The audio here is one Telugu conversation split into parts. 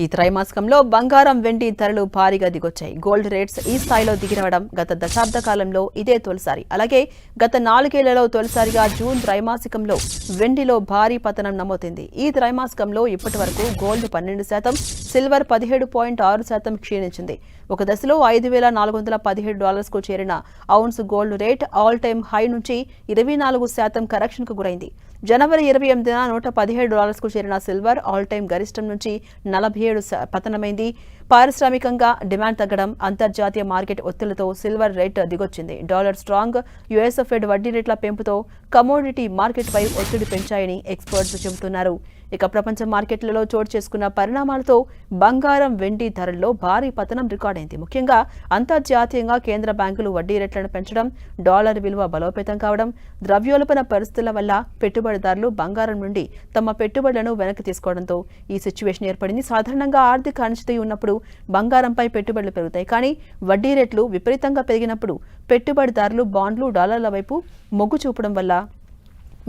ఈ త్రైమాసికంలో బంగారం వెండి ధరలు భారీగా దిగొచ్చాయి. గోల్డ్ రేట్స్ ఈ స్థాయిలో దిగిరవడం గత దశాబ్ద కాలంలో ఇదే తొలిసారి. అలాగే గత 4 ఏళ్లలో తొలిసారిగా జూన్ త్రైమాసికంలో వెండిలో భారీ పతనం నమోదైంది. ఈ త్రైమాసికంలో ఇప్పటి వరకు గోల్డ్ 12%, సిల్వర్ 17.6% క్షీణించింది. ఒక దశలో $5,417కు చేరిన ounce gold rate all time high నుంచి 24% కరెక్షన్కు గురైంది. జనవరి 28న $117కు చేరిన సిల్వర్ ఆల్ టైమ్ గరిష్టం నుంచి 47 పతనమైంది. పారిశ్రామికంగా డిమాండ్ తగ్గడం, అంతర్జాతీయ మార్కెట్ ఒత్తిళ్లతో సిల్వర్ రేట్ దిగొచ్చింది. డాలర్ స్ట్రాంగ్, యుఎస్ ఫెడ్ వడ్డీ రేట్ల పెంపుతో కమోడిటీ మార్కెట్పై ఒత్తిడి పెంచాయని ఎక్స్పర్ట్స్ చెబుతున్నారు. ఇక ప్రపంచ మార్కెట్లలో చోటు చేసుకున్న పరిణామాలతో బంగారం వెండి ధరల్లో భారీ పతనం రికార్డైంది. ముఖ్యంగా అంతర్జాతీయంగా కేంద్ర బ్యాంకులు వడ్డీ రేట్లను పెంచడం, డాలర్ విలువ బలోపేతం కావడం, ద్రవ్యోల్బణ పరిస్థితుల వల్ల పెట్టుబడిదారులు బంగారం నుండి తమ పెట్టుబడులను వెనక్కి తీసుకోవడంతో ఈ సిచ్యువేషన్ ఏర్పడింది. సాధారణంగా ఆర్థిక అనిశ్చితి ఉన్నప్పుడు బంగారంపై పెట్టుబడులు పెరుగుతాయి. కానీ వడ్డీ రేట్లు విపరీతంగా పెరిగినప్పుడు పెట్టుబడిదారులు బాండ్లు, డాలర్ల వైపు మొగ్గు చూపడం వల్ల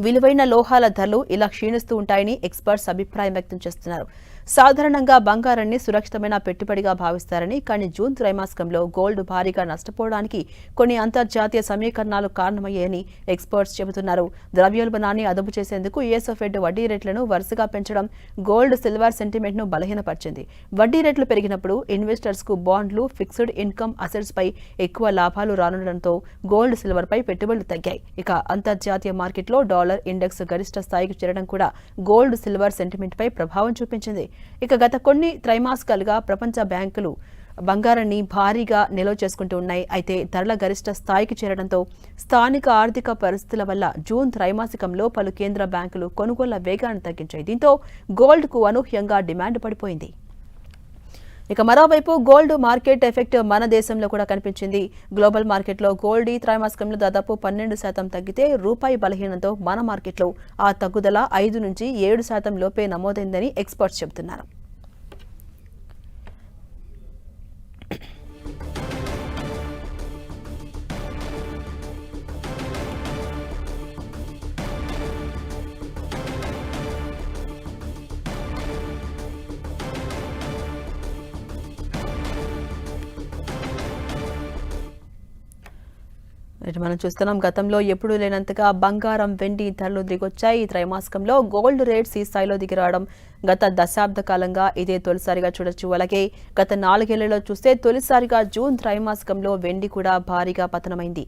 విలువైన లోహాల ధరలు ఇలా క్షీణిస్తూ ఉంటాయని ఎక్స్పర్ట్స్ అభిప్రాయం వ్యక్తం చేస్తున్నారు. సాధారణంగా బంగారాన్ని సురక్షితమైన పెట్టుబడిగా భావిస్తారని, కానీ జూన్ త్రైమాసికంలో గోల్డ్ భారీగా నష్టపోవడానికి కొన్ని అంతర్జాతీయ సమీకరణాలు కారణమయ్యాయని ఎక్స్పర్ట్స్ చెబుతున్నారు. ద్రవ్యోల్బణాన్ని అదుపు చేసేందుకు యుఎస్ ఫెడ్ వడ్డీ రేట్లను వరుసగా పెంచడం గోల్డ్, సిల్వర్ సెంటిమెంట్ ను బలహీనపరిచింది. వడ్డీ రేట్లు పెరిగినప్పుడు ఇన్వెస్టర్స్ కు బాండ్లు, ఫిక్స్డ్ ఇన్కమ్ అసెట్స్ పై ఎక్కువ లాభాలు రానుండడంతో గోల్డ్, సిల్వర్ పై పెట్టుబడులు తగ్గాయి. ఇక అంతర్జాతీయ మార్కెట్లో డాలర్ ఇండెక్స్ గరిష్ట స్థాయికి చేరడం కూడా గోల్డ్, సిల్వర్ సెంటిమెంట్ పై ప్రభావం చూపించింది. ఇక గత కొన్ని త్రైమాసికాలుగా ప్రపంచ బ్యాంకులు బంగారాన్ని భారీగా నిల్వ చేసుకుంటూ ఉన్నాయి. అయితే ధరల గరిష్ట స్థాయికి చేరడంతో స్థానిక ఆర్థిక పరిస్థితుల వల్ల జూన్ త్రైమాసికంలో పలు కేంద్ర బ్యాంకులు కొనుగోళ్ల వేగాన్ని తగ్గించాయి. దీంతో గోల్డ్కు అనూహ్యంగా డిమాండ్ పడిపోయింది. ఇక మరోవైపు గోల్డ్ మార్కెట్ ఎఫెక్ట్ మన దేశంలో కూడా కనిపించింది. గ్లోబల్ మార్కెట్లో గోల్డ్ ఈ త్రైమాసికంలో దాదాపు 12% తగ్గితే రూపాయి బలహీనంతో మన మార్కెట్లో ఆ తగ్గుదల 5 నుంచి 7% లోపే నమోదైందని ఎక్స్పర్ట్స్ చెబుతున్నారు. మనం చూస్తున్నాం, గతంలో ఎప్పుడూ లేనంతగా బంగారం, వెండి ధరలు దిగొచ్చాయి. ఈ త్రైమాసికంలో గోల్డ్ రేట్స్ ఈ స్థాయిలో దిగిరావడం గత దశాబ్ద కాలంగా ఇదే తొలిసారిగా చూడొచ్చు. అలాగే గత 4 ఏళ్లలో చూస్తే తొలిసారిగా జూన్ త్రైమాసికంలో వెండి కూడా భారీగా పతనమైంది.